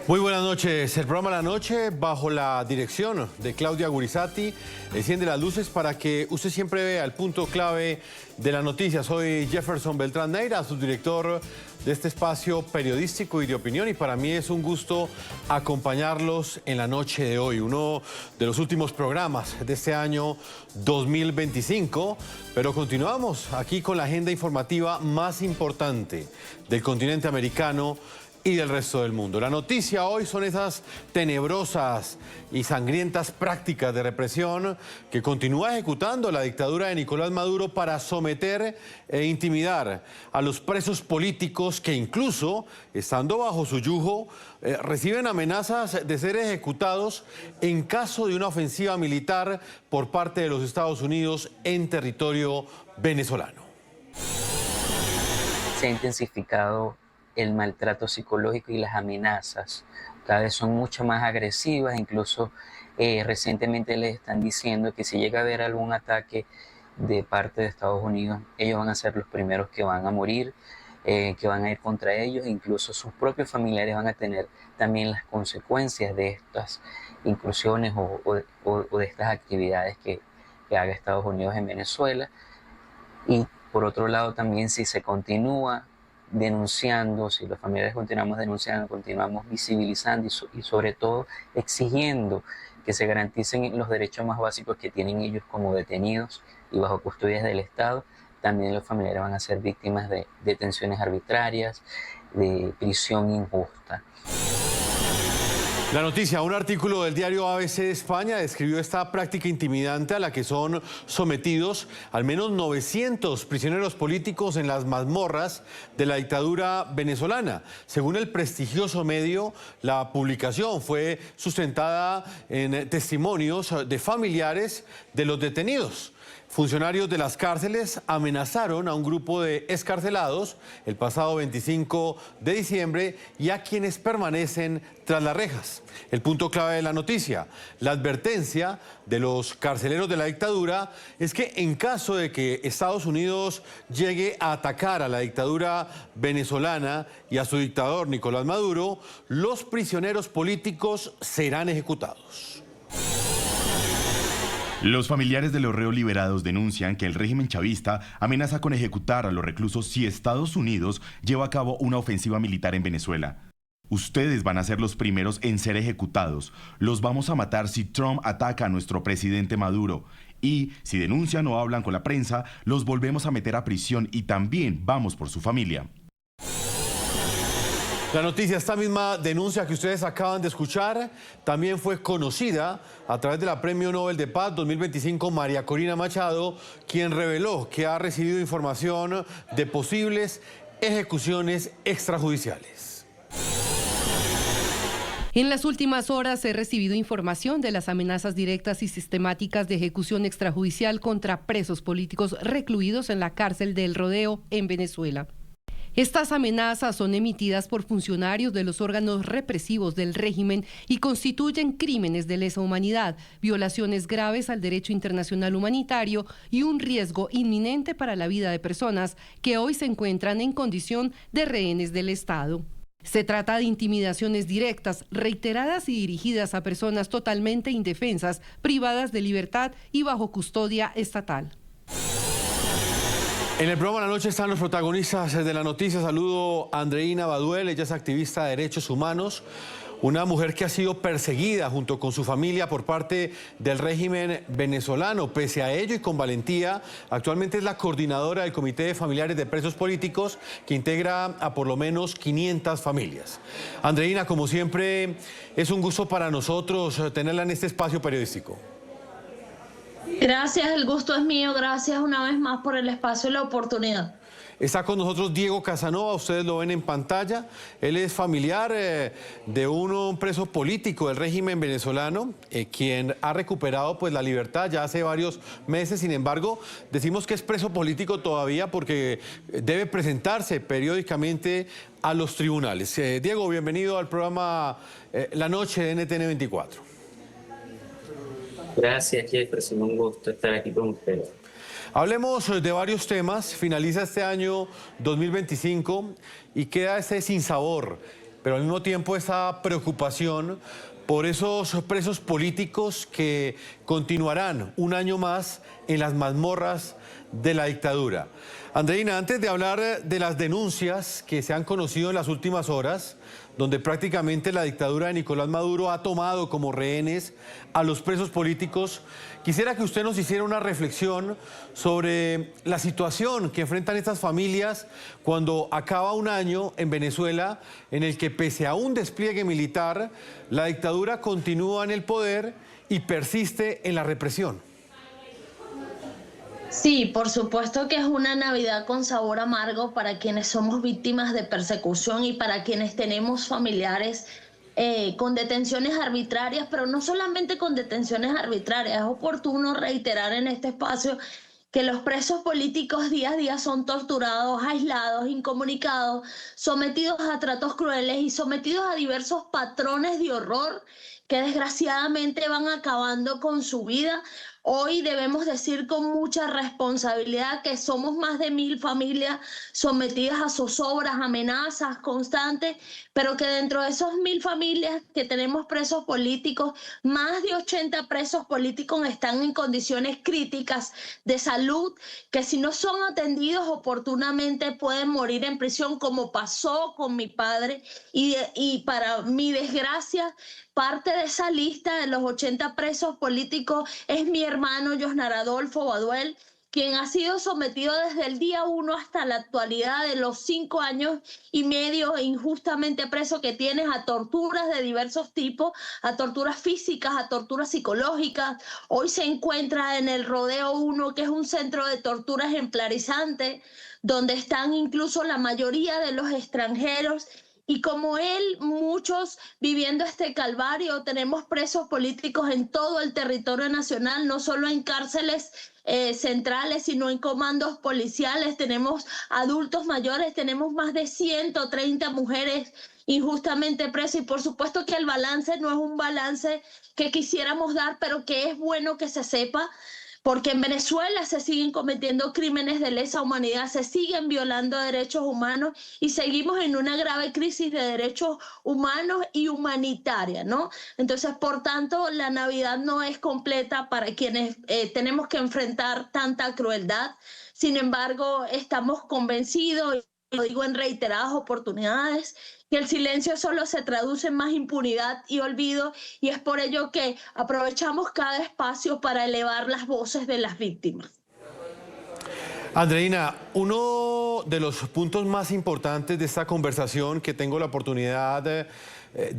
Muy buenas noches. El programa La Noche, bajo la dirección de Claudia Gurizati, enciende las luces para que usted siempre vea el punto clave de la noticia. Soy Jefferson Beltrán Neira, subdirector de este espacio periodístico y de opinión, y para mí es un gusto acompañarlos en la noche de hoy, uno de los últimos programas de este año 2025, pero continuamos aquí con la agenda informativa más importante del continente americano y del resto del mundo. La noticia hoy son esas tenebrosas y sangrientas prácticas de represión que continúa ejecutando la dictadura de Nicolás Maduro para someter e intimidar a los presos políticos que incluso, estando bajo su yugo, reciben amenazas de ser ejecutados en caso de una ofensiva militar por parte de los Estados Unidos en territorio venezolano. Se ha intensificado el maltrato psicológico y las amenazas. Cada vez son mucho más agresivas, incluso recientemente les están diciendo que si llega a haber algún ataque de parte de Estados Unidos, ellos van a ser los primeros que van a morir, que van a ir contra ellos, e incluso sus propios familiares van a tener también las consecuencias de estas incursiones o de estas actividades que haga Estados Unidos en Venezuela. Y por otro lado también, si se continúa denunciando, si los familiares continuamos denunciando, continuamos visibilizando y sobre todo exigiendo que se garanticen los derechos más básicos que tienen ellos como detenidos y bajo custodias del Estado, también los familiares van a ser víctimas de detenciones arbitrarias, de prisión injusta. La noticia, un artículo del diario ABC de España describió esta práctica intimidante a la que son sometidos al menos 900 prisioneros políticos en las mazmorras de la dictadura venezolana. Según el prestigioso medio, la publicación fue sustentada en testimonios de familiares de los detenidos. Funcionarios de las cárceles amenazaron a un grupo de excarcelados el pasado 25 de diciembre y a quienes permanecen tras las rejas. El punto clave de la noticia, la advertencia de los carceleros de la dictadura es que en caso de que Estados Unidos llegue a atacar a la dictadura venezolana y a su dictador Nicolás Maduro, los prisioneros políticos serán ejecutados. Los familiares de los reos liberados denuncian que el régimen chavista amenaza con ejecutar a los reclusos si Estados Unidos lleva a cabo una ofensiva militar en Venezuela. Ustedes van a ser los primeros en ser ejecutados. Los vamos a matar si Trump ataca a nuestro presidente Maduro. Y si denuncian o hablan con la prensa, los volvemos a meter a prisión y también vamos por su familia. La noticia, esta misma denuncia que ustedes acaban de escuchar, también fue conocida a través de la Premio Nobel de Paz 2025 María Corina Machado, quien reveló que ha recibido información de posibles ejecuciones extrajudiciales. En las últimas horas he recibido información de las amenazas directas y sistemáticas de ejecución extrajudicial contra presos políticos recluidos en la cárcel del Rodeo en Venezuela. Estas amenazas son emitidas por funcionarios de los órganos represivos del régimen y constituyen crímenes de lesa humanidad, violaciones graves al derecho internacional humanitario y un riesgo inminente para la vida de personas que hoy se encuentran en condición de rehenes del Estado. Se trata de intimidaciones directas, reiteradas y dirigidas a personas totalmente indefensas, privadas de libertad y bajo custodia estatal. En el programa La Noche están los protagonistas de la noticia. Saludo a Andreina Baduel, ella es activista de derechos humanos, una mujer que ha sido perseguida junto con su familia por parte del régimen venezolano. Pese a ello y con valentía, actualmente es la coordinadora del Comité de Familiares de Presos Políticos, que integra a por lo menos 500 familias. Andreina, como siempre, es un gusto para nosotros tenerla en este espacio periodístico. Gracias, el gusto es mío. Gracias una vez más por el espacio y la oportunidad. Está con nosotros Diego Casanova, ustedes lo ven en pantalla. Él es familiar de un preso político del régimen venezolano, quien ha recuperado pues la libertad ya hace varios meses. Sin embargo, decimos que es preso político todavía porque debe presentarse periódicamente a los tribunales. Diego, bienvenido al programa La Noche de NTN 24. Gracias, Jefferson, un gusto estar aquí con ustedes. Hablemos de varios temas. Finaliza este año 2025 y queda ese sinsabor. pero al mismo tiempo esa preocupación por esos presos políticos que continuarán un año más en las mazmorras de la dictadura. Andreina, antes de hablar de las denuncias que se han conocido en las últimas horas, donde prácticamente la dictadura de Nicolás Maduro ha tomado como rehenes a los presos políticos, quisiera que usted nos hiciera una reflexión sobre la situación que enfrentan estas familias cuando acaba un año en Venezuela en el que, pese a un despliegue militar, la dictadura continúa en el poder y persiste en la represión. Sí, por supuesto que es una Navidad con sabor amargo para quienes somos víctimas de persecución y para quienes tenemos familiares con detenciones arbitrarias, pero no solamente con detenciones arbitrarias. Es oportuno reiterar en este espacio que los presos políticos día a día son torturados, aislados, incomunicados, sometidos a tratos crueles y sometidos a diversos patrones de horror que desgraciadamente van acabando con su vida. Hoy debemos decir con mucha responsabilidad que somos más de 1000 familias sometidas a zozobras, amenazas constantes, pero que dentro de esos 1000 familias que tenemos presos políticos, más de 80 presos políticos están en condiciones críticas de salud, que si no son atendidos oportunamente pueden morir en prisión, como pasó con mi padre. Y para mi desgracia, parte de esa lista de los 80 presos políticos es mi hermano Yosnar Adolfo Baduel, quien ha sido sometido desde el día 1 hasta la actualidad de los 5 años y medio injustamente preso que tiene, a torturas de diversos tipos, a torturas físicas, a torturas psicológicas. Hoy se encuentra en el Rodeo 1, que es un centro de tortura ejemplarizante, donde están incluso la mayoría de los extranjeros. Y como él, muchos viviendo este calvario. Tenemos presos políticos en todo el territorio nacional, no solo en cárceles centrales, sino en comandos policiales. Tenemos adultos mayores, tenemos más de 130 mujeres injustamente presas. Y por supuesto que el balance no es un balance que quisiéramos dar, pero que es bueno que se sepa, porque en Venezuela se siguen cometiendo crímenes de lesa humanidad, se siguen violando derechos humanos y seguimos en una grave crisis de derechos humanos y humanitaria, ¿no? Entonces, por tanto, la Navidad no es completa para quienes tenemos que enfrentar tanta crueldad. Sin embargo, estamos convencidos, y lo digo en reiteradas oportunidades, que el silencio solo se traduce en más impunidad y olvido, y es por ello que aprovechamos cada espacio para elevar las voces de las víctimas. Andreina, uno de los puntos más importantes de esta conversación que tengo la oportunidad de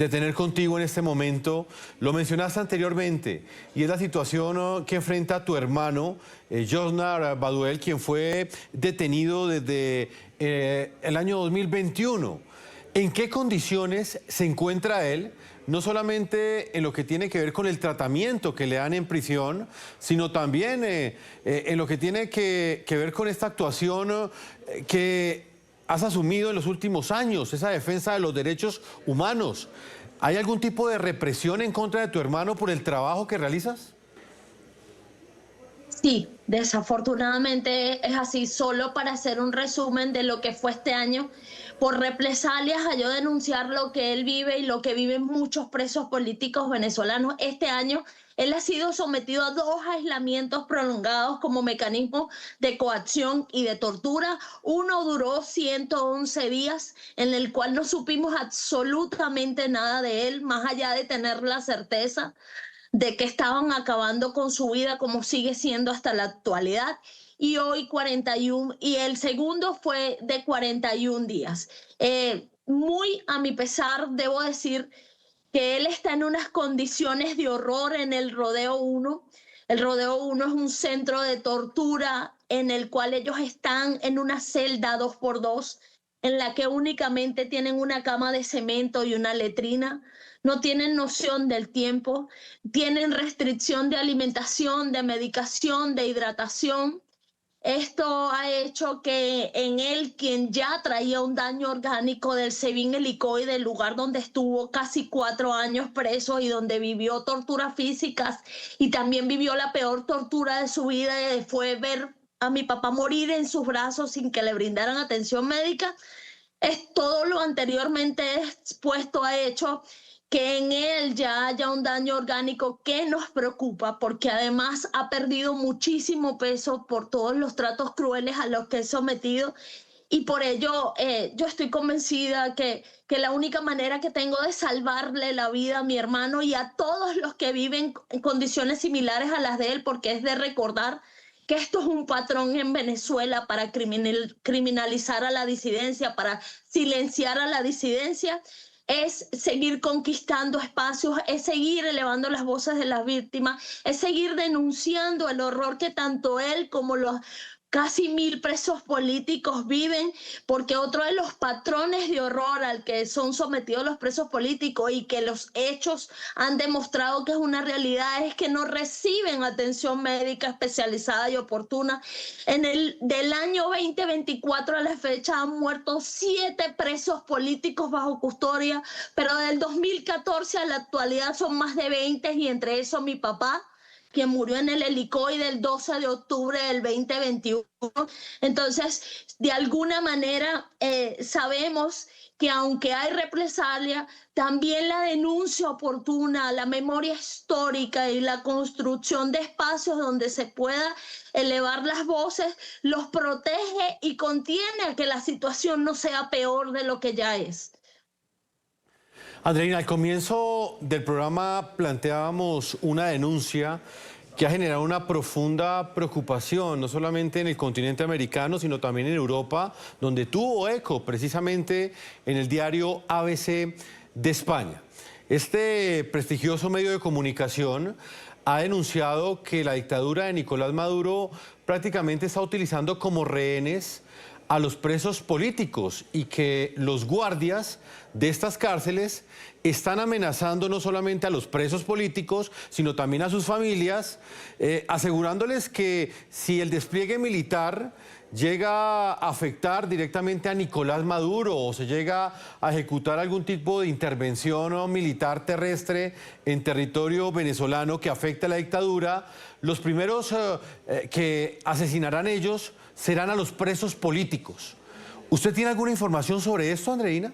tener contigo en este momento, lo mencionaste anteriormente, y es la situación que enfrenta tu hermano, Yosnar Baduel, quien fue detenido desde el año 2021. ¿En qué condiciones se encuentra él? No solamente en lo que tiene que ver con el tratamiento que le dan en prisión, sino también en lo que tiene que ver con esta actuación que has asumido en los últimos años, esa defensa de los derechos humanos. ¿Hay algún tipo de represión en contra de tu hermano por el trabajo que realizas? Sí, desafortunadamente es así. Solo para hacer un resumen de lo que fue este año, por represalias a yo denunciar lo que él vive y lo que viven muchos presos políticos venezolanos. Este año él ha sido sometido a 2 aislamientos prolongados como mecanismo de coacción y de tortura. Uno duró 111 días, en el cual no supimos absolutamente nada de él, más allá de tener la certeza de que estaban acabando con su vida, como sigue siendo hasta la actualidad. Y hoy 41, y el segundo fue de 41 días. Muy a mi pesar, debo decir que él está en unas condiciones de horror en el Rodeo 1. El Rodeo 1 es un centro de tortura en el cual ellos están en una celda 2x2, en la que únicamente tienen una cama de cemento y una letrina. No tienen noción del tiempo, tienen restricción de alimentación, de medicación, de hidratación. Esto ha hecho que en él, quien ya traía un daño orgánico del SEBIN helicoide, del lugar donde estuvo casi 4 años preso y donde vivió torturas físicas y también vivió la peor tortura de su vida, fue ver a mi papá morir en sus brazos sin que le brindaran atención médica. es todo lo anteriormente expuesto ha hecho que en él ya haya un daño orgánico que nos preocupa, porque además ha perdido muchísimo peso por todos los tratos crueles a los que es sometido. Y por ello yo estoy convencida que la única manera que tengo de salvarle la vida a mi hermano y a todos los que viven en condiciones similares a las de él, porque es de recordar que esto es un patrón en Venezuela para criminalizar a la disidencia, para silenciar a la disidencia, es seguir conquistando espacios, es seguir elevando las voces de las víctimas, es seguir denunciando el horror que tanto él como los casi 1000 presos políticos viven, porque otro de los patrones de horror al que son sometidos los presos políticos y que los hechos han demostrado que es una realidad es que no reciben atención médica especializada y oportuna. Del año 2024 a la fecha han muerto 7 presos políticos bajo custodia, pero del 2014 a la actualidad son más de 20 y entre esos mi papá, quien murió en el helicoide el 12 de octubre del 2021. Entonces, de alguna manera sabemos que aunque hay represalia, también la denuncia oportuna, la memoria histórica y la construcción de espacios donde se pueda elevar las voces, los protege y contiene a que la situación no sea peor de lo que ya es. Andreina, al comienzo del programa planteábamos una denuncia que ha generado una profunda preocupación, no solamente en el continente americano, sino también en Europa, donde tuvo eco precisamente en el diario ABC de España. Este prestigioso medio de comunicación ha denunciado que la dictadura de Nicolás Maduro prácticamente está utilizando como rehenes a los presos políticos y que los guardias de estas cárceles están amenazando no solamente a los presos políticos, sino también a sus familias, asegurándoles que si el despliegue militar llega a afectar directamente a Nicolás Maduro o se llega a ejecutar algún tipo de intervención militar terrestre en territorio venezolano que afecte a la dictadura, los primeros que asesinarán ellos serán a los presos políticos. ¿Usted tiene alguna información sobre esto, Andreina?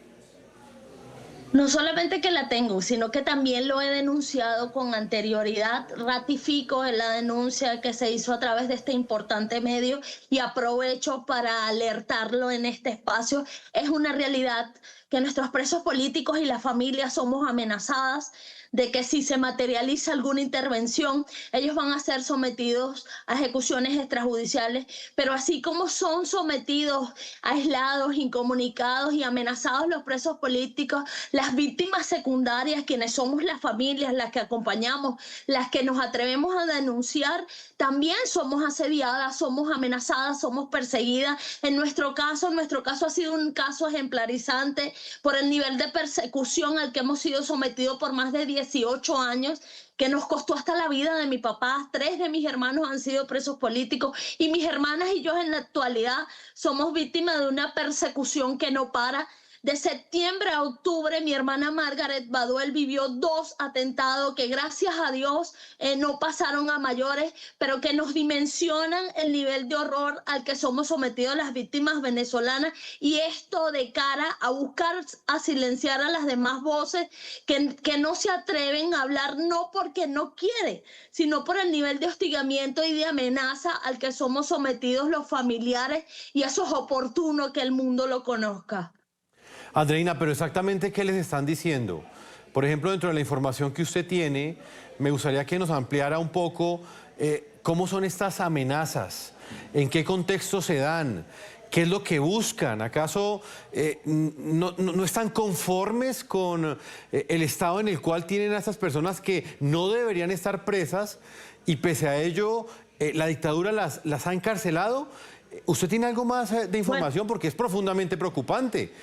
No solamente que la tengo, sino que también lo he denunciado con anterioridad. Ratifico la denuncia que se hizo a través de este importante medio y aprovecho para alertarlo en este espacio. Es una realidad que nuestros presos políticos y las familias somos amenazadas de que si se materializa alguna intervención, ellos van a ser sometidos a ejecuciones extrajudiciales, pero así como son sometidos, aislados, incomunicados y amenazados los presos políticos, las víctimas secundarias, quienes somos las familias, las que acompañamos, las que nos atrevemos a denunciar, también somos asediadas, somos amenazadas, somos perseguidas. En nuestro caso ha sido un caso ejemplarizante por el nivel de persecución al que hemos sido sometidos por más de 18 años, que nos costó hasta la vida de mi papá. 3 de mis hermanos han sido presos políticos y mis hermanas y yo en la actualidad somos víctimas de una persecución que no para. De septiembre a octubre, mi hermana Margaret Baduel vivió 2 atentados que gracias a Dios no pasaron a mayores, pero que nos dimensionan el nivel de horror al que somos sometidos las víctimas venezolanas, y esto de cara a buscar a silenciar a las demás voces que no se atreven a hablar, no porque no quieren, sino por el nivel de hostigamiento y de amenaza al que somos sometidos los familiares, y eso es oportuno que el mundo lo conozca. Andreina, pero exactamente ¿qué les están diciendo? Por ejemplo, dentro de la información que usted tiene, me gustaría que nos ampliara un poco cómo son estas amenazas, en qué contexto se dan, qué es lo que buscan. ¿Acaso no están conformes con el estado en el cual tienen a estas personas que no deberían estar presas y pese a ello la dictadura las ha encarcelado? ¿Usted tiene algo más de información? Porque es profundamente preocupante.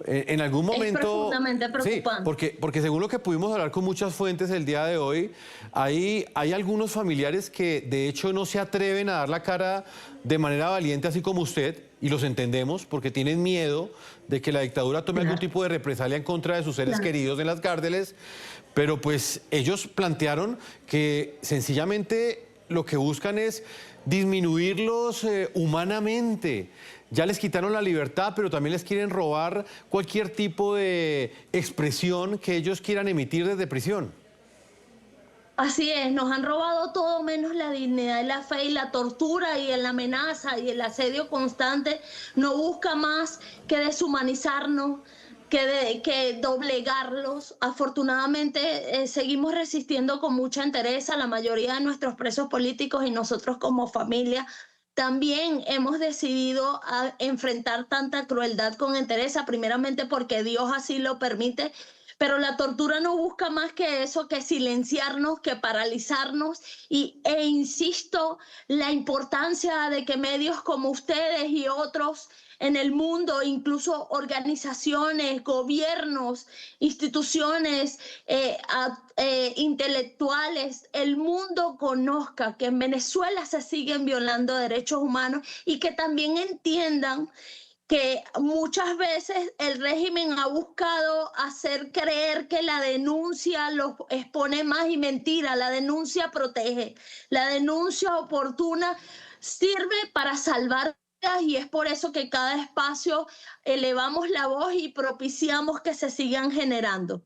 En algún momento... Es profundamente preocupante. Sí, porque según lo que pudimos hablar con muchas fuentes el día de hoy, hay algunos familiares que de hecho no se atreven a dar la cara de manera valiente, así como usted, y los entendemos, porque tienen miedo de que la dictadura tome algún tipo de represalia en contra de sus seres queridos en las cárceles, pero pues ellos plantearon que sencillamente lo que buscan es disminuirlos humanamente, ya les quitaron la libertad, pero también les quieren robar cualquier tipo de expresión que ellos quieran emitir desde prisión. Así es, nos han robado todo menos la dignidad y la fe, y la tortura y la amenaza y el asedio constante no busca más que deshumanizarnos, que doblegarlos. Afortunadamente seguimos resistiendo con mucha entereza. La mayoría de nuestros presos políticos y nosotros como familia también hemos decidido enfrentar tanta crueldad con entereza, primeramente porque Dios así lo permite. Pero la tortura no busca más que eso, que silenciarnos, que paralizarnos. E insisto, la importancia de que medios como ustedes y otros en el mundo, incluso organizaciones, gobiernos, instituciones intelectuales, el mundo conozca que en Venezuela se siguen violando derechos humanos, y que también entiendan que muchas veces el régimen ha buscado hacer creer que la denuncia los expone más, y mentira, la denuncia protege, la denuncia oportuna sirve para salvar vidas, y es por eso que cada espacio elevamos la voz y propiciamos que se sigan generando.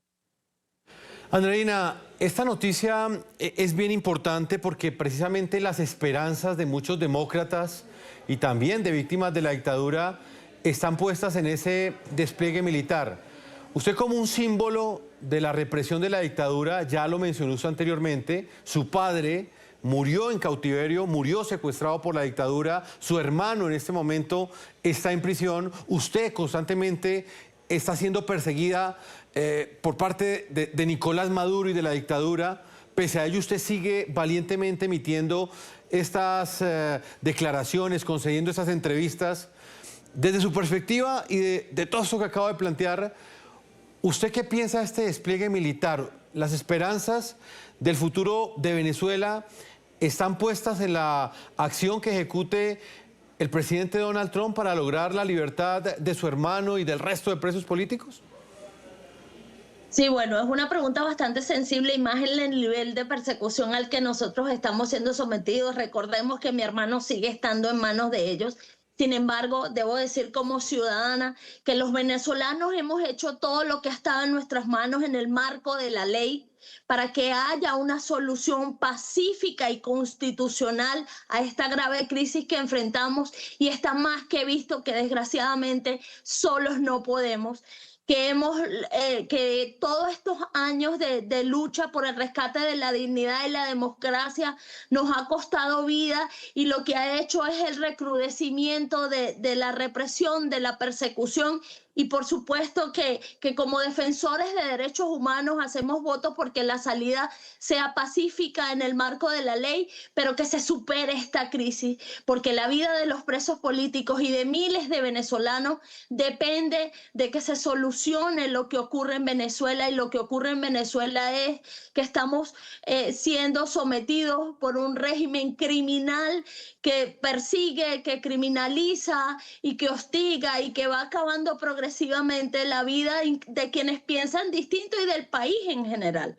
Andreina, esta noticia es bien importante porque precisamente las esperanzas de muchos demócratas y también de víctimas de la dictadura están puestas en ese despliegue militar. Usted, como un símbolo de la represión de la dictadura, ya lo mencionó usted anteriormente, su padre murió en cautiverio, murió secuestrado por la dictadura, su hermano en este momento está en prisión, usted constantemente está siendo perseguida por parte de Nicolás Maduro y de la dictadura. Pese a ello, usted sigue valientemente emitiendo estas declaraciones, concediendo estas entrevistas. Desde su perspectiva y de todo esto que acabo de plantear, ¿usted qué piensa de este despliegue militar? ¿Las esperanzas del futuro de Venezuela están puestas en la acción que ejecute el presidente Donald Trump para lograr la libertad de su hermano y del resto de presos políticos? Sí, bueno, es una pregunta bastante sensible, y más en el nivel de persecución al que nosotros estamos siendo sometidos. Recordemos que mi hermano sigue estando en manos de ellos. Sin embargo, debo decir como ciudadana que los venezolanos hemos hecho todo lo que ha estado en nuestras manos en el marco de la ley para que haya una solución pacífica y constitucional a esta grave crisis que enfrentamos, y está más que visto que desgraciadamente solos no podemos. Que todos estos años de lucha por el rescate de la dignidad y la democracia nos ha costado vida, y lo que ha hecho es el recrudecimiento de la represión, de la persecución. Y por supuesto que como defensores de derechos humanos hacemos votos porque la salida sea pacífica en el marco de la ley, pero que se supere esta crisis, porque la vida de los presos políticos y de miles de venezolanos depende de que se solucione lo que ocurre en Venezuela. Y lo que ocurre en Venezuela es que estamos siendo sometidos por un régimen criminal que persigue, que criminaliza y que hostiga, y que va acabando progresivamente la vida de quienes piensan distinto y del país en general.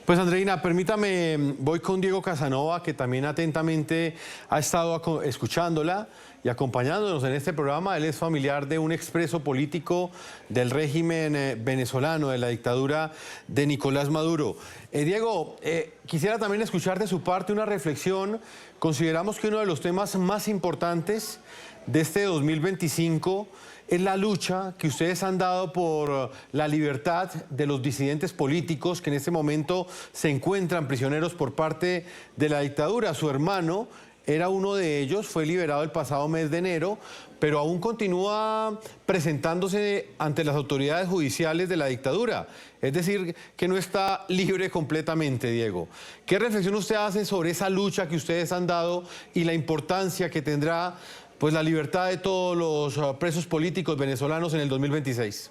Pues Andreina, permítame, voy con Diego Casanova, que también atentamente ha estado escuchándola y acompañándonos en este programa. Él es familiar de un expreso político del régimen venezolano, de la dictadura de Nicolás Maduro. Diego, quisiera también escuchar de su parte una reflexión. Consideramos que uno de los temas más importantes de este 2025 es la lucha que ustedes han dado por la libertad de los disidentes políticos que en este momento se encuentran prisioneros por parte de la dictadura. Su hermano era uno de ellos, fue liberado el pasado mes de enero, pero aún continúa presentándose ante las autoridades judiciales de la dictadura. Es decir, que no está libre completamente, Diego. ¿Qué reflexión usted hace sobre esa lucha que ustedes han dado y la importancia que tendrá pues la libertad de todos los presos políticos venezolanos en el 2026?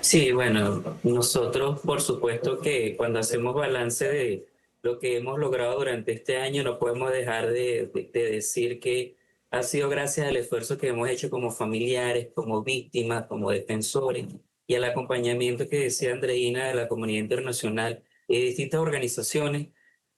Sí, bueno, nosotros por supuesto que cuando hacemos balance de lo que hemos logrado durante este año, no podemos dejar de decir que ha sido gracias al esfuerzo que hemos hecho como familiares, como víctimas, como defensores, y al acompañamiento que decía Andreina de la comunidad internacional y de distintas organizaciones,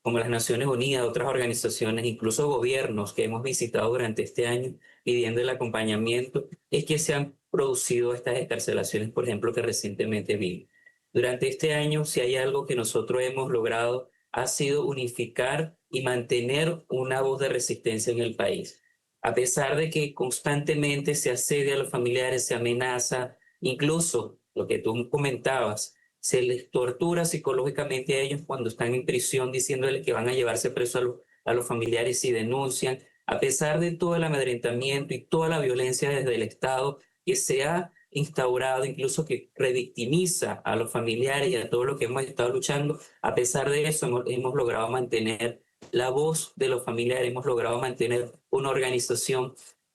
como las Naciones Unidas, otras organizaciones, incluso gobiernos que hemos visitado durante este año pidiendo el acompañamiento, es que se han producido estas excarcelaciones, por ejemplo, que recientemente vimos. Durante este año, si hay algo que nosotros hemos logrado, ha sido unificar y mantener una voz de resistencia en el país. A pesar de que constantemente se asedia a los familiares, se amenaza, incluso lo que tú comentabas, se les tortura psicológicamente a ellos cuando están en prisión, diciéndoles que van a llevarse preso a los familiares si denuncian. A pesar de todo el amedrentamiento y toda la violencia desde el Estado que se ha instaurado, incluso que revictimiza a los familiares y a todo lo que hemos estado luchando, a pesar de eso hemos logrado mantener la voz de los familiares, hemos logrado mantener una organización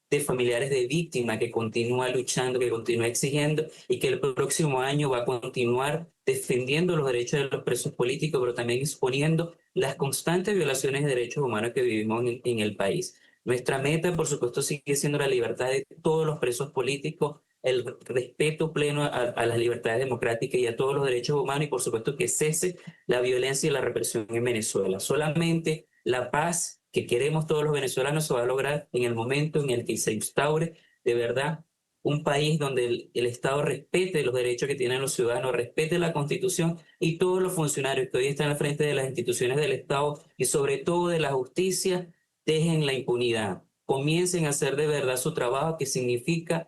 de familiares de víctimas que continúa luchando, que continúa exigiendo y que el próximo año va a continuar defendiendo los derechos de los presos políticos, pero también exponiendo las constantes violaciones de derechos humanos que vivimos en el país. Nuestra meta, por supuesto, sigue siendo la libertad de todos los presos políticos, el respeto pleno a las libertades democráticas y a todos los derechos humanos y, por supuesto, que cese la violencia y la represión en Venezuela. Solamente la paz que queremos todos los venezolanos se va a lograr en el momento en el que se instaure de verdad un país donde el Estado respete los derechos que tienen los ciudadanos, respete la Constitución y todos los funcionarios que hoy están al frente de las instituciones del Estado y sobre todo de la justicia dejen la impunidad, comiencen a hacer de verdad su trabajo, que significa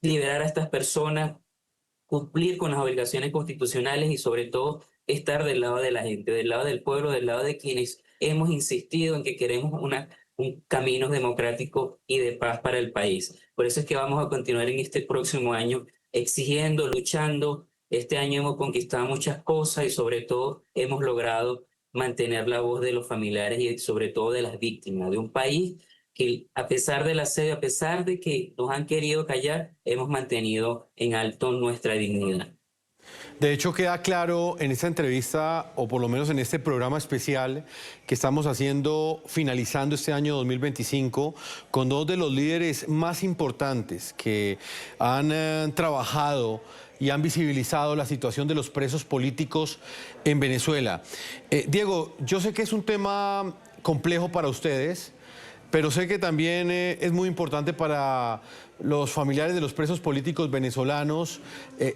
liberar a estas personas, cumplir con las obligaciones constitucionales y sobre todo estar del lado de la gente, del lado del pueblo, del lado de quienes hemos insistido en que queremos un camino democrático y de paz para el país. Por eso es que vamos a continuar en este próximo año exigiendo, luchando. Este año hemos conquistado muchas cosas y sobre todo hemos logrado mantener la voz de los familiares y sobre todo de las víctimas de un país que a pesar del asedio, a pesar de que nos han querido callar, hemos mantenido en alto nuestra dignidad. De hecho, queda claro en esta entrevista, o por lo menos en este programa especial que estamos haciendo, finalizando este año 2025, con dos de los líderes más importantes que han trabajado y han visibilizado la situación de los presos políticos en Venezuela. Diego, yo sé que es un tema complejo para ustedes, pero sé que también es muy importante para los familiares de los presos políticos venezolanos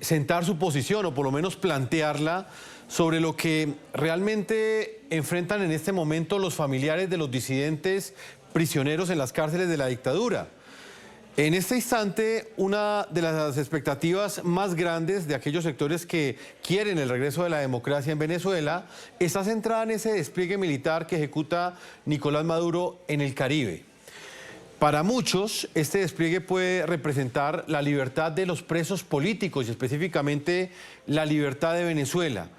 sentar su posición o por lo menos plantearla sobre lo que realmente enfrentan en este momento los familiares de los disidentes prisioneros en las cárceles de la dictadura. En este instante, una de las expectativas más grandes de aquellos sectores que quieren el regreso de la democracia en Venezuela está centrada en ese despliegue militar que ejecuta Nicolás Maduro en el Caribe. Para muchos, este despliegue puede representar la libertad de los presos políticos y específicamente la libertad de Venezuela.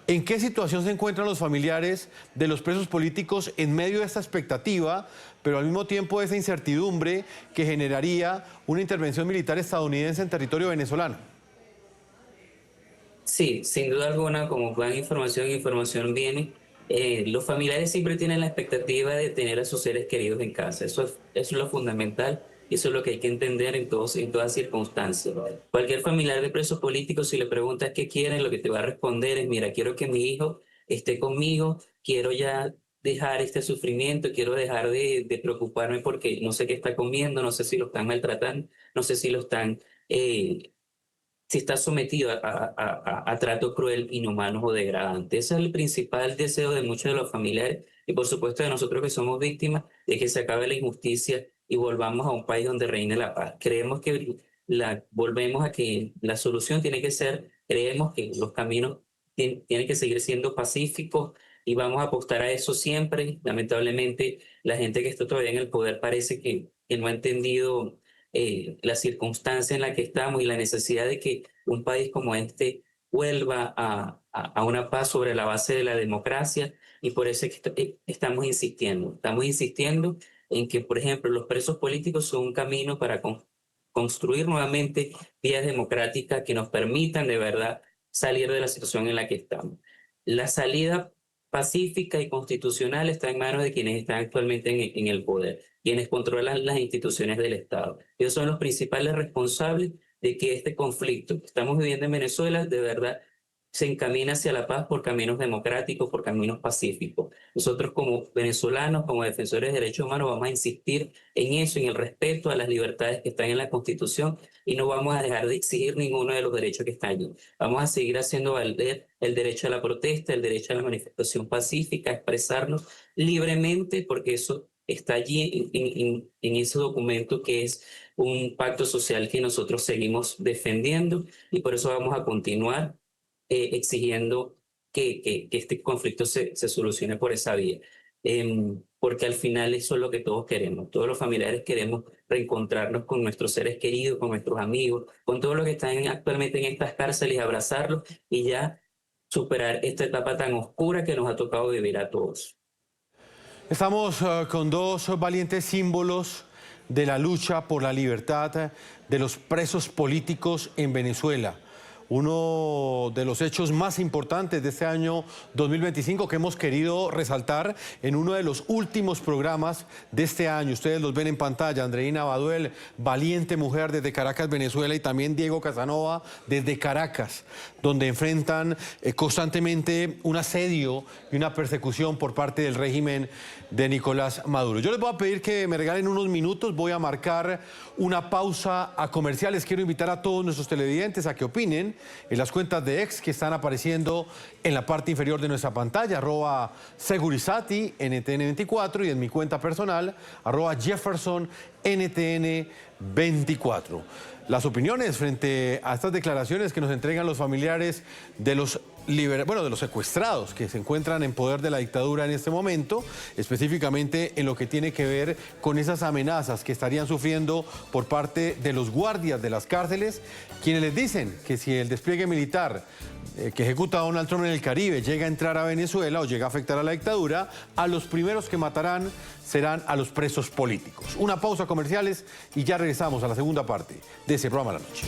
¿En qué situación se encuentran los familiares de los presos políticos en medio de esta expectativa, pero al mismo tiempo de esa incertidumbre que generaría una intervención militar estadounidense en territorio venezolano? Sí, sin duda alguna, como van información viene. Los familiares siempre tienen la expectativa de tener a sus seres queridos en casa. Eso es lo fundamental y eso es lo que hay que entender en todas circunstancias. Cualquier familiar de preso político, si le preguntas qué quieren, lo que te va a responder es: mira, quiero que mi hijo esté conmigo, quiero ya dejar este sufrimiento, quiero dejar de preocuparme porque no sé qué está comiendo, no sé si lo están maltratando, no sé si lo están... si está sometido a trato cruel, inhumano o degradante. Ese es el principal deseo de muchos de los familiares y por supuesto de nosotros que somos víctimas, de que se acabe la injusticia y volvamos a un país donde reine la paz. Creemos que volvemos a que la solución tiene que ser, creemos que los caminos tienen que seguir siendo pacíficos y vamos a apostar a eso siempre. Lamentablemente, la gente que está todavía en el poder parece que no ha entendido la circunstancia en la que estamos y la necesidad de que un país como este vuelva a una paz sobre la base de la democracia y por eso es que estamos insistiendo en que, por ejemplo, los presos políticos son un camino para construir nuevamente vías democráticas que nos permitan de verdad salir de la situación en la que estamos. La salida pacífica y constitucional está en manos de quienes están actualmente en el poder, quienes controlan las instituciones del Estado. Ellos son los principales responsables de que este conflicto que estamos viviendo en Venezuela de verdad se encamina hacia la paz por caminos democráticos, por caminos pacíficos. Nosotros como venezolanos, como defensores de derechos humanos, vamos a insistir en eso, en el respeto a las libertades que están en la Constitución, y no vamos a dejar de exigir ninguno de los derechos que están allí. Vamos a seguir haciendo valer el derecho a la protesta, el derecho a la manifestación pacífica, a expresarnos libremente, porque eso está allí en ese documento que es un pacto social que nosotros seguimos defendiendo, y por eso vamos a continuar exigiendo que este conflicto se solucione por esa vía. Porque al final eso es lo que todos queremos. Todos los familiares queremos reencontrarnos con nuestros seres queridos, con nuestros amigos, con todos los que están actualmente en estas cárceles, abrazarlos y ya superar esta etapa tan oscura que nos ha tocado vivir a todos. Estamos con dos valientes símbolos de la lucha por la libertad de los presos políticos en Venezuela. Uno de los hechos más importantes de este año 2025 que hemos querido resaltar en uno de los últimos programas de este año. Ustedes los ven en pantalla, Andreina Baduel, valiente mujer desde Caracas, Venezuela, y también Diego Casanova desde Caracas, donde enfrentan constantemente un asedio y una persecución por parte del régimen de Nicolás Maduro. Yo les voy a pedir que me regalen unos minutos, voy a marcar una pausa a comerciales. Quiero invitar a todos nuestros televidentes a que opinen en las cuentas de X que están apareciendo en la parte inferior de nuestra pantalla, @Segurizati, NTN24, y en mi cuenta personal, @Jefferson, NTN24. Las opiniones frente a estas declaraciones que nos entregan los familiares de los de los secuestrados que se encuentran en poder de la dictadura en este momento, específicamente en lo que tiene que ver con esas amenazas que estarían sufriendo por parte de los guardias de las cárceles, quienes les dicen que si el despliegue militar que ejecuta a Donald Trump en el Caribe llega a entrar a Venezuela o llega a afectar a la dictadura, a los primeros que matarán serán a los presos políticos. Una pausa comerciales y ya regresamos a la segunda parte de ese programa La Noche.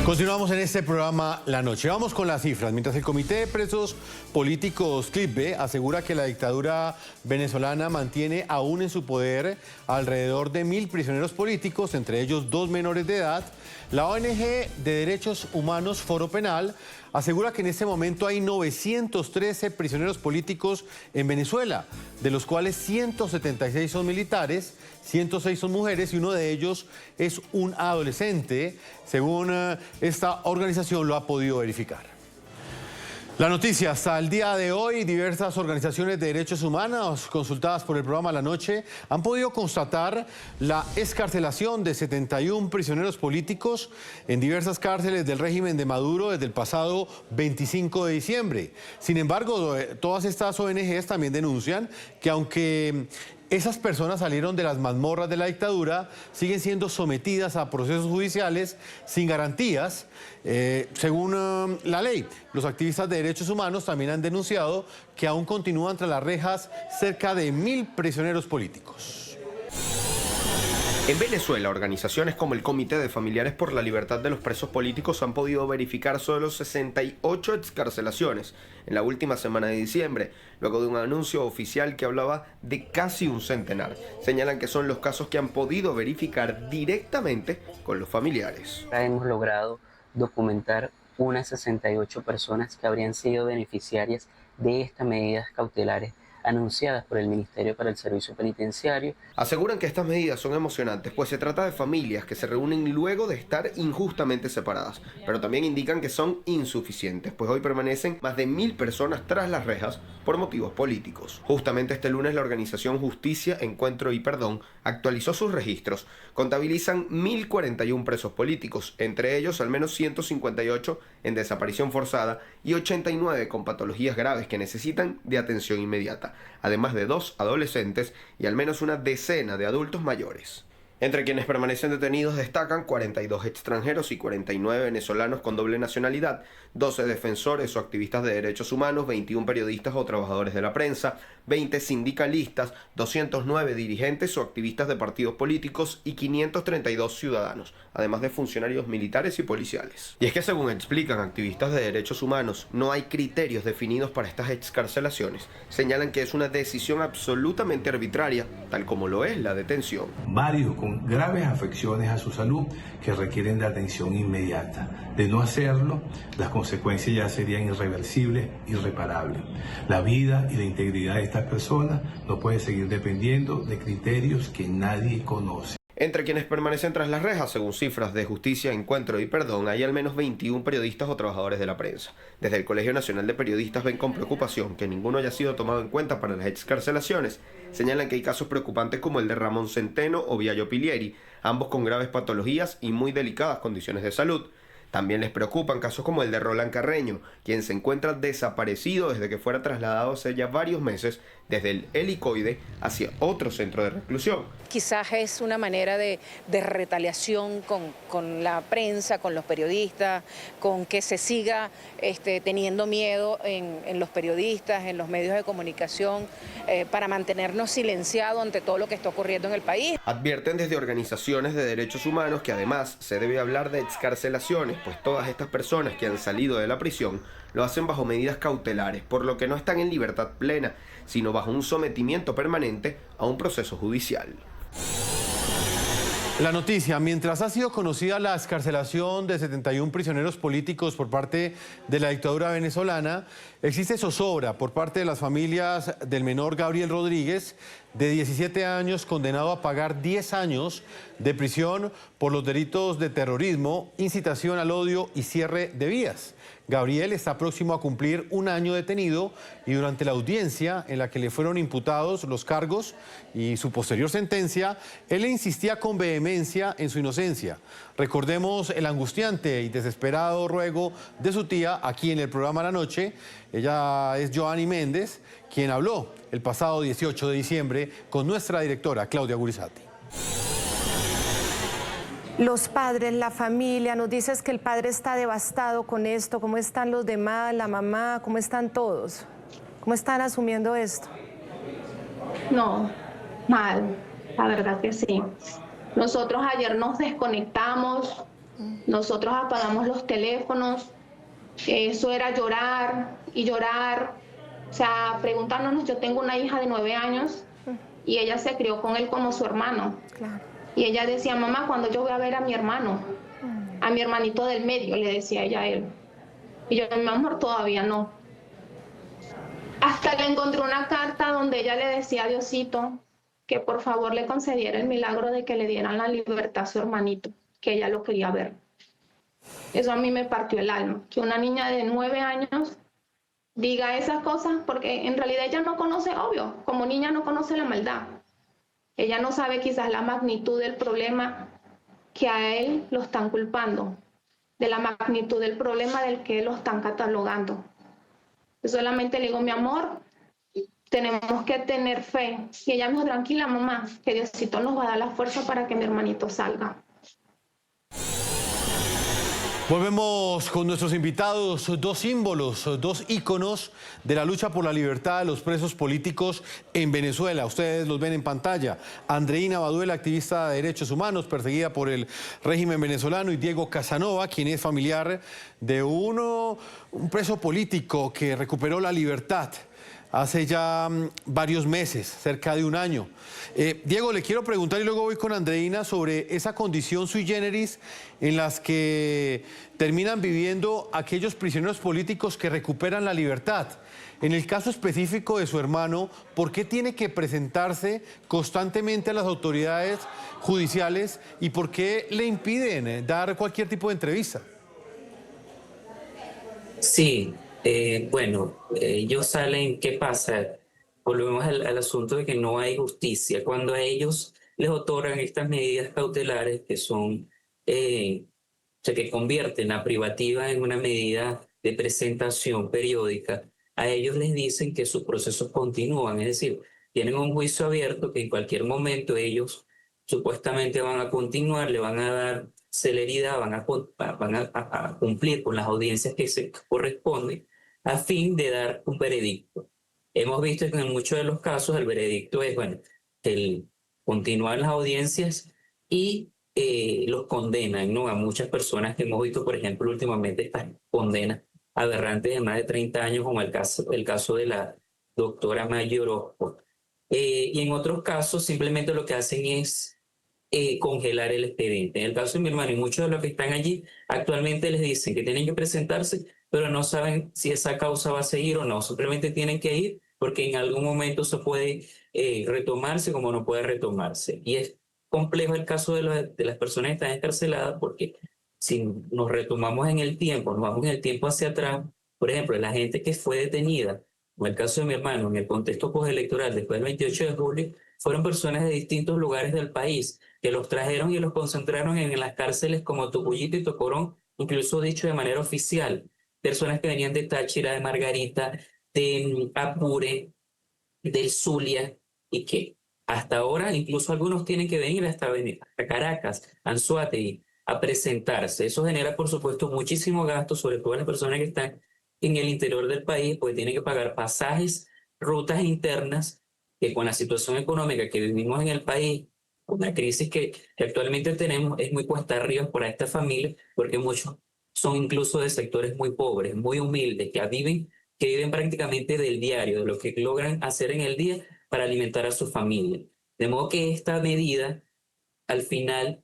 Continuamos en este programa La Noche. Vamos con las cifras. Mientras el Comité de Presos Políticos CLIPE asegura que la dictadura venezolana mantiene aún en su poder alrededor de 1.000 prisioneros políticos, entre ellos 2 menores de edad, la ONG de Derechos Humanos Foro Penal asegura que en este momento hay 913 prisioneros políticos en Venezuela, de los cuales 176 son militares, 106 son mujeres y uno de ellos es un adolescente, según esta organización lo ha podido verificar. La noticia, hasta el día de hoy, diversas organizaciones de derechos humanos consultadas por el programa La Noche han podido constatar la excarcelación de 71 prisioneros políticos en diversas cárceles del régimen de Maduro desde el pasado 25 de diciembre. Sin embargo, todas estas ONGs también denuncian que aunque esas personas salieron de las mazmorras de la dictadura, siguen siendo sometidas a procesos judiciales sin garantías, según la ley. Los activistas de derechos humanos también han denunciado que aún continúan tras las rejas cerca de 1.000 prisioneros políticos. En Venezuela, organizaciones como el Comité de Familiares por la Libertad de los Presos Políticos han podido verificar solo 68 excarcelaciones en la última semana de diciembre, luego de un anuncio oficial que hablaba de casi un centenar. Señalan que son los casos que han podido verificar directamente con los familiares. Hemos logrado documentar unas 68 personas que habrían sido beneficiarias de estas medidas cautelares anunciadas por el Ministerio para el Servicio Penitenciario. Aseguran que estas medidas son emocionantes, pues se trata de familias que se reúnen luego de estar injustamente separadas, pero también indican que son insuficientes, pues hoy permanecen más de 1.000 personas tras las rejas por motivos políticos. Justamente este lunes la organización Justicia, Encuentro y Perdón actualizó sus registros. Contabilizan 1.041 presos políticos, entre ellos al menos 158 en desaparición forzada y 89 con patologías graves que necesitan de atención inmediata, además de 2 adolescentes y al menos una decena de adultos mayores. Entre quienes permanecen detenidos destacan 42 extranjeros y 49 venezolanos con doble nacionalidad, 12 defensores o activistas de derechos humanos, 21 periodistas o trabajadores de la prensa, 20 sindicalistas, 209 dirigentes o activistas de partidos políticos y 532 ciudadanos, además de funcionarios militares y policiales. Y es que según explican activistas de derechos humanos, no hay criterios definidos para estas excarcelaciones. Señalan que es una decisión absolutamente arbitraria, tal como lo es la detención. Varios con con graves afecciones a su salud que requieren de atención inmediata. De no hacerlo, las consecuencias ya serían irreversibles, irreparables. La vida y la integridad de estas personas no puede seguir dependiendo de criterios que nadie conoce. Entre quienes permanecen tras las rejas, según cifras de Justicia, Encuentro y Perdón, hay al menos 21 periodistas o trabajadores de la prensa. Desde el Colegio Nacional de Periodistas ven con preocupación que ninguno haya sido tomado en cuenta para las excarcelaciones. Señalan que hay casos preocupantes como el de Ramón Centeno o Viallo Pilieri, ambos con graves patologías y muy delicadas condiciones de salud. También les preocupan casos como el de Roland Carreño, quien se encuentra desaparecido desde que fuera trasladado hace ya varios meses desde el Helicoide hacia otro centro de reclusión. Quizás es una manera de retaliación con la prensa, con los periodistas, con que se siga teniendo miedo en los periodistas, en los medios de comunicación, para mantenernos silenciados ante todo lo que está ocurriendo en el país. Advierten desde organizaciones de derechos humanos que además se debe hablar de excarcelaciones, pues todas estas personas que han salido de la prisión lo hacen bajo medidas cautelares, por lo que no están en libertad plena, sino bajo un sometimiento permanente a un proceso judicial. La noticia: mientras ha sido conocida la excarcelación de 71 prisioneros políticos por parte de la dictadura venezolana, existe zozobra por parte de las familias del menor Gabriel Rodríguez, de 17 años, condenado a pagar 10 años de prisión por los delitos de terrorismo, incitación al odio y cierre de vías. Gabriel está próximo a cumplir un año detenido y durante la audiencia en la que le fueron imputados los cargos y su posterior sentencia, él insistía con vehemencia en su inocencia. Recordemos el angustiante y desesperado ruego de su tía aquí en el programa La Noche. Ella es Joanny Méndez, quien habló el pasado 18 de diciembre con nuestra directora Claudia Gurizati. Los padres, la familia, nos dices que el padre está devastado con esto. ¿Cómo están los demás, la mamá? ¿Cómo están todos? ¿Cómo están asumiendo esto? No, mal, la verdad que sí. Nosotros ayer nos desconectamos, nosotros apagamos los teléfonos, eso era llorar y llorar, o sea, preguntándonos. Yo tengo una hija de 9 años y ella se crió con él como su hermano. Claro. Y ella decía: mamá, cuando yo voy a ver a mi hermano, a mi hermanito del medio, le decía ella a él. Y yo: mi amor, todavía no. Hasta que encontré una carta donde ella le decía a Diosito que por favor le concediera el milagro de que le dieran la libertad a su hermanito, que ella lo quería ver. Eso a mí me partió el alma, que una niña de 9 años diga esas cosas, porque en realidad ella no conoce, obvio, como niña no conoce la maldad. Ella no sabe quizás la magnitud del problema que a él lo están culpando, de la magnitud del problema del que lo están catalogando. Yo solamente le digo: mi amor, tenemos que tener fe. Y ella me dijo: tranquila, mamá, que Diosito nos va a dar la fuerza para que mi hermanito salga. Volvemos con nuestros invitados, dos símbolos, dos íconos de la lucha por la libertad de los presos políticos en Venezuela. Ustedes los ven en pantalla. Andreina Baduel, activista de derechos humanos, perseguida por el régimen venezolano, y Diego Casanova, quien es familiar de un preso político que recuperó la libertad hace ya varios meses, cerca de un año. Diego, le quiero preguntar, y luego voy con Andreina, sobre esa condición sui generis en las que terminan viviendo aquellos prisioneros políticos que recuperan la libertad. En el caso específico de su hermano, ¿por qué tiene que presentarse constantemente a las autoridades judiciales y por qué le impiden dar cualquier tipo de entrevista? Sí, bueno, ellos salen, ¿qué pasa? Volvemos al asunto de que no hay justicia. Cuando a ellos les otorgan estas medidas cautelares que son, o sea, que convierten la privativa en una medida de presentación periódica, a ellos les dicen que sus procesos continúan, es decir, tienen un juicio abierto que en cualquier momento ellos supuestamente van a continuar, le van a dar celeridad, van a cumplir con las audiencias que se corresponden a fin de dar un veredicto. Hemos visto que en muchos de los casos el veredicto es, bueno, el continuar las audiencias y los condenan, ¿no? A muchas personas que hemos visto, por ejemplo, últimamente estas condenas aberrantes de más de 30 años, como el caso de la doctora Mayor Orozco. Y en otros casos simplemente lo que hacen es congelar el expediente. En el caso de mi hermano y muchos de los que están allí, actualmente les dicen que tienen que presentarse, pero no saben si esa causa va a seguir o no. Simplemente tienen que ir porque en algún momento se puede retomarse como no puede retomarse. Y es complejo el caso de las personas que están encarceladas porque si nos retomamos en el tiempo, nos vamos en el tiempo hacia atrás, por ejemplo, la gente que fue detenida, como el caso de mi hermano, en el contexto postelectoral después del 28 de julio, fueron personas de distintos lugares del país que los trajeron y los concentraron en las cárceles como Tucuyito y Tocorón, incluso dicho de manera oficial. Personas que venían de Táchira, de Margarita, de Apure, del Zulia, y que hasta ahora incluso algunos tienen que venir hasta Caracas, Anzoátegui, a presentarse. Eso genera, por supuesto, muchísimo gasto, sobre todo las personas que están en el interior del país, porque tienen que pagar pasajes, rutas internas, que con la situación económica que vivimos en el país, una crisis que actualmente tenemos, es muy cuesta arriba para esta familia, porque muchos son incluso de sectores muy pobres, muy humildes, que viven prácticamente del diario, de lo que logran hacer en el día para alimentar a su familia. De modo que esta medida, al final,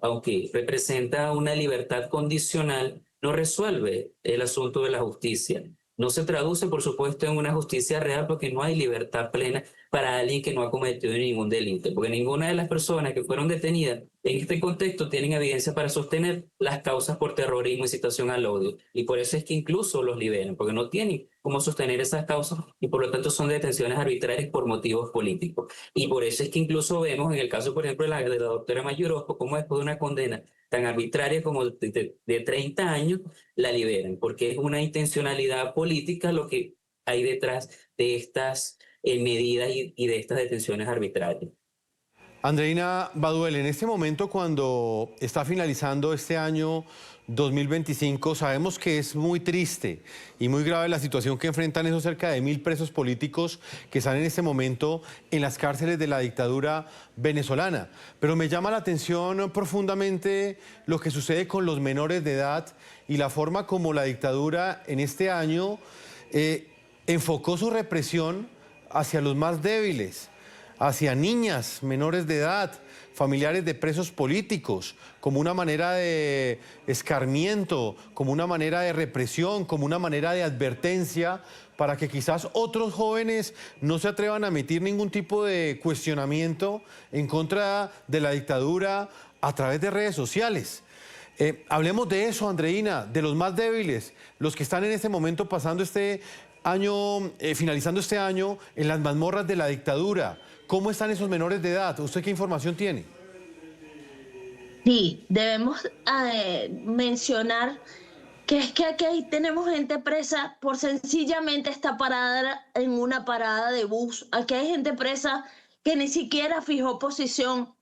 aunque representa una libertad condicional, no resuelve el asunto de la justicia. No se traduce, por supuesto, en una justicia real porque no hay libertad plena para alguien que no ha cometido ningún delito, porque ninguna de las personas que fueron detenidas en este contexto tienen evidencia para sostener las causas por terrorismo y incitación al odio. Y por eso es que incluso los liberan, porque no tienen cómo sostener esas causas y por lo tanto son detenciones arbitrarias por motivos políticos. Y por eso es que incluso vemos en el caso, por ejemplo, de la doctora Mayorosco, cómo después de una condena tan arbitraria como de 30 años, la liberan, porque es una intencionalidad política lo que hay detrás de estas medidas y de estas detenciones arbitrarias. Andreina Baduel, en este momento cuando está finalizando este año 2025, sabemos que es muy triste y muy grave la situación que enfrentan esos cerca de 1000 presos políticos que están en este momento en las cárceles de la dictadura venezolana. Pero me llama la atención profundamente lo que sucede con los menores de edad y la forma como la dictadura en este año enfocó su represión hacia los más débiles, hacia niñas menores de edad, familiares de presos políticos, como una manera de escarmiento, como una manera de represión, como una manera de advertencia para que quizás otros jóvenes no se atrevan a emitir ningún tipo de cuestionamiento en contra de la dictadura a través de redes sociales. Hablemos de eso, Andreina, de los más débiles, los que están en este momento pasando este año, finalizando este año en las mazmorras de la dictadura. ¿Cómo están esos menores de edad? ¿Usted qué información tiene? Sí, debemos mencionar que es que aquí tenemos gente presa por sencillamente estar parada en una parada de bus. Aquí hay gente presa que ni siquiera fijó posición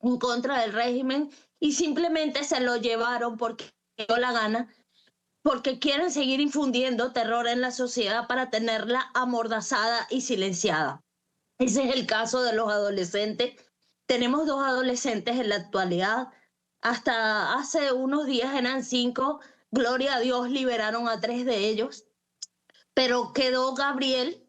en contra del régimen y simplemente se lo llevaron porque dio la gana, porque quieren seguir infundiendo terror en la sociedad para tenerla amordazada y silenciada. Ese es el caso de los adolescentes. Tenemos 2 adolescentes en la actualidad. Hasta hace unos días eran 5. Gloria a Dios, liberaron a 3 de ellos. Pero quedó Gabriel,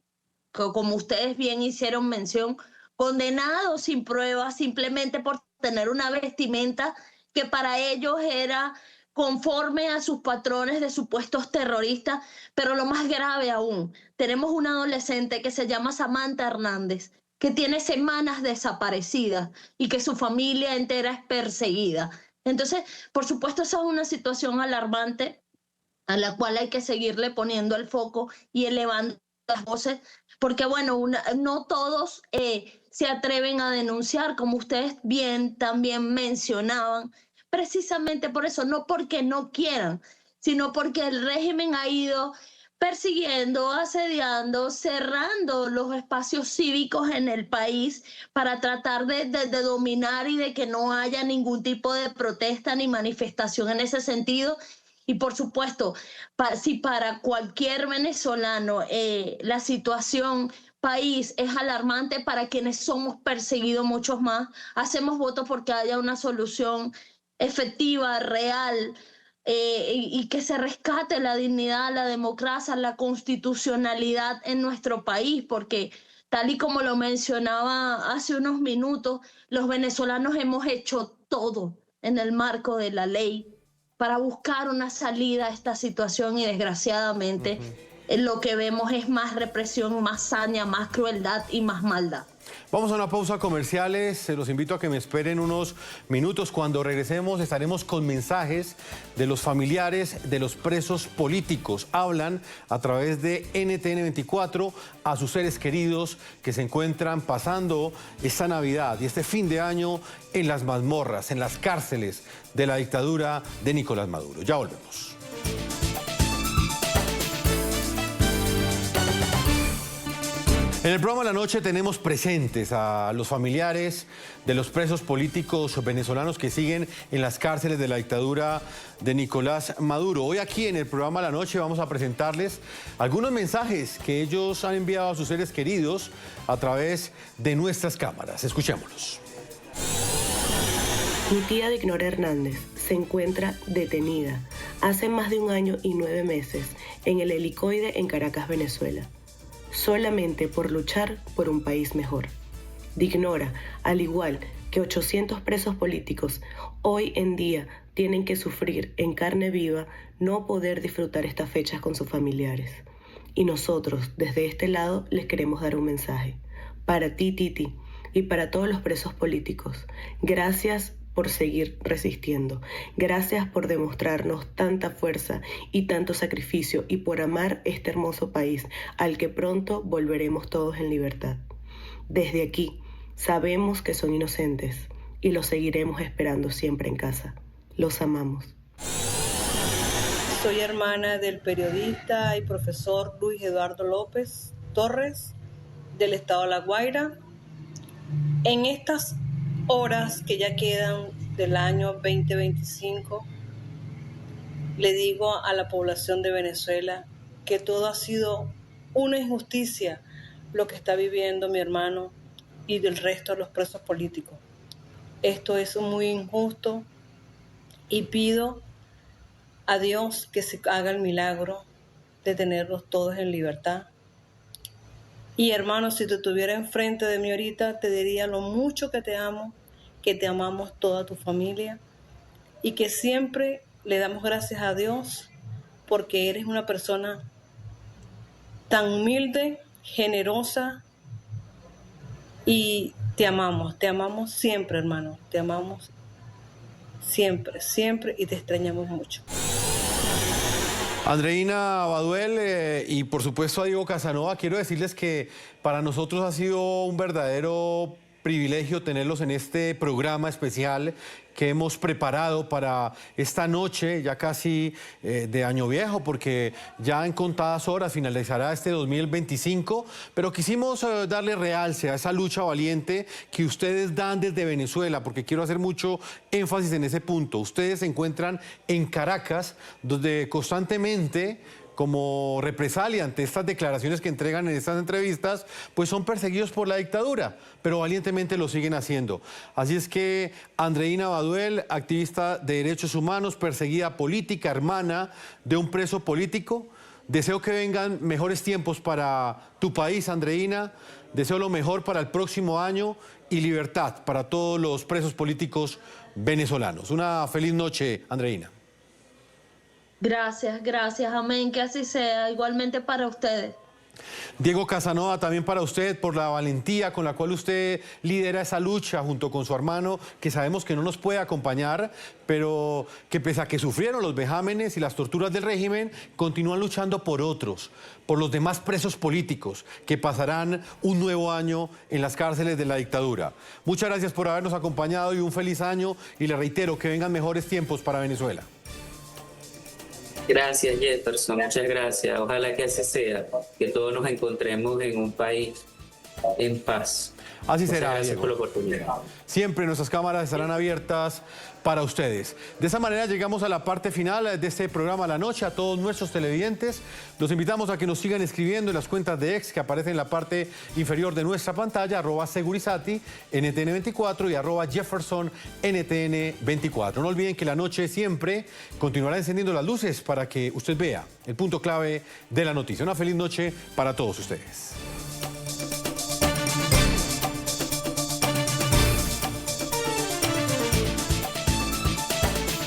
que como ustedes bien hicieron mención, condenado sin pruebas, simplemente por tener una vestimenta que para ellos era conforme a sus patrones de supuestos terroristas, pero lo más grave aún, tenemos una adolescente que se llama Samantha Hernández, que tiene semanas desaparecida y que su familia entera es perseguida. Entonces, por supuesto, esa es una situación alarmante a la cual hay que seguirle poniendo el foco y elevando las voces, porque bueno, no todos se atreven a denunciar, como ustedes bien también mencionaban, precisamente por eso, no porque no quieran, sino porque el régimen ha ido persiguiendo, asediando, cerrando los espacios cívicos en el país para tratar de dominar y de que no haya ningún tipo de protesta ni manifestación en ese sentido. Y por supuesto, si para cualquier venezolano la situación país es alarmante, para quienes somos perseguidos muchos más, hacemos votos porque haya una solución efectiva, real, y que se rescate la dignidad, la democracia, la constitucionalidad en nuestro país, porque Tal y como lo mencionaba hace unos minutos, los venezolanos hemos hecho todo en el marco de la ley para buscar una salida a esta situación y desgraciadamente lo que vemos es más represión, más saña, más crueldad y más maldad. Vamos a una pausa comerciales, los invito a que me esperen unos minutos. Cuando regresemos estaremos con mensajes de los familiares de los presos políticos. Hablan a través de NTN 24 a sus seres queridos que se encuentran pasando esta Navidad y este fin de año en las mazmorras, en las cárceles de la dictadura de Nicolás Maduro. Ya volvemos. En el programa de la noche tenemos presentes a los familiares de los presos políticos venezolanos que siguen en las cárceles de la dictadura de Nicolás Maduro. Hoy aquí en el programa de la noche vamos a presentarles algunos mensajes que ellos han enviado a sus seres queridos a través de nuestras cámaras. Escuchémoslos. Mi tía Dignora Hernández se encuentra detenida hace más de 1 año y 9 meses en el helicoide en Caracas, Venezuela, solamente por luchar por un país mejor. Dignora, al igual que 800 presos políticos, hoy en día tienen que sufrir en carne viva no poder disfrutar estas fechas con sus familiares. Y nosotros, desde este lado, les queremos dar un mensaje. Para ti, Titi, y para todos los presos políticos, gracias por seguir resistiendo. Gracias por demostrarnos tanta fuerza y tanto sacrificio y por amar este hermoso país al que pronto volveremos todos en libertad. Desde aquí, sabemos que son inocentes y los seguiremos esperando siempre en casa. Los amamos. Soy hermana del periodista y profesor Luis Eduardo López Torres del estado de La Guaira. En estas horas que ya quedan del año 2025, le digo a la población de Venezuela que todo ha sido una injusticia lo que está viviendo mi hermano y del resto de los presos políticos. Esto es muy injusto y pido a Dios que se haga el milagro de tenerlos todos en libertad. Y hermano, si te tuviera enfrente de mí ahorita, te diría lo mucho que te amo, que te amamos toda tu familia y que siempre le damos gracias a Dios porque eres una persona tan humilde, generosa y te amamos siempre, hermano, te amamos siempre, siempre y te extrañamos mucho. Andreina Baduel y por supuesto a Diego Casanova, quiero decirles que para nosotros ha sido un verdadero privilegio tenerlos en este programa especial que hemos preparado para esta noche, ya casi de año viejo, porque ya en contadas horas finalizará este 2025, pero quisimos darle realce a esa lucha valiente que ustedes dan desde Venezuela, porque quiero hacer mucho énfasis en ese punto. Ustedes se encuentran en Caracas, donde constantemente, como represalia ante estas declaraciones que entregan en estas entrevistas, pues son perseguidos por la dictadura, pero valientemente lo siguen haciendo. Así es que Andreina Baduel, activista de derechos humanos, perseguida política, hermana de un preso político, deseo que vengan mejores tiempos para tu país, Andreina, deseo lo mejor para el próximo año y libertad para todos los presos políticos venezolanos. Una feliz noche, Andreina. Gracias, gracias, amén, que así sea, igualmente para ustedes. Diego Casanova, también para usted, por la valentía con la cual usted lidera esa lucha junto con su hermano, que sabemos que no nos puede acompañar, pero que pese a que sufrieron los vejámenes y las torturas del régimen, continúan luchando por otros, por los demás presos políticos que pasarán un nuevo año en las cárceles de la dictadura. Muchas gracias por habernos acompañado y un feliz año, y le reitero que vengan mejores tiempos para Venezuela. Gracias, Jefferson, muchas gracias. Ojalá que así sea, que todos nos encontremos en un país en paz. Así será, gracias Diego. por la oportunidad. Siempre nuestras cámaras estarán abiertas para ustedes. De esa manera llegamos a la parte final de este programa La Noche. A todos nuestros televidentes los invitamos a que nos sigan escribiendo en las cuentas de ex que aparecen en la parte inferior de nuestra pantalla, @Segurizati, NTN24 y @Jefferson, NTN24. No olviden que La Noche siempre continuará encendiendo las luces para que usted vea el punto clave de la noticia. Una feliz noche para todos ustedes.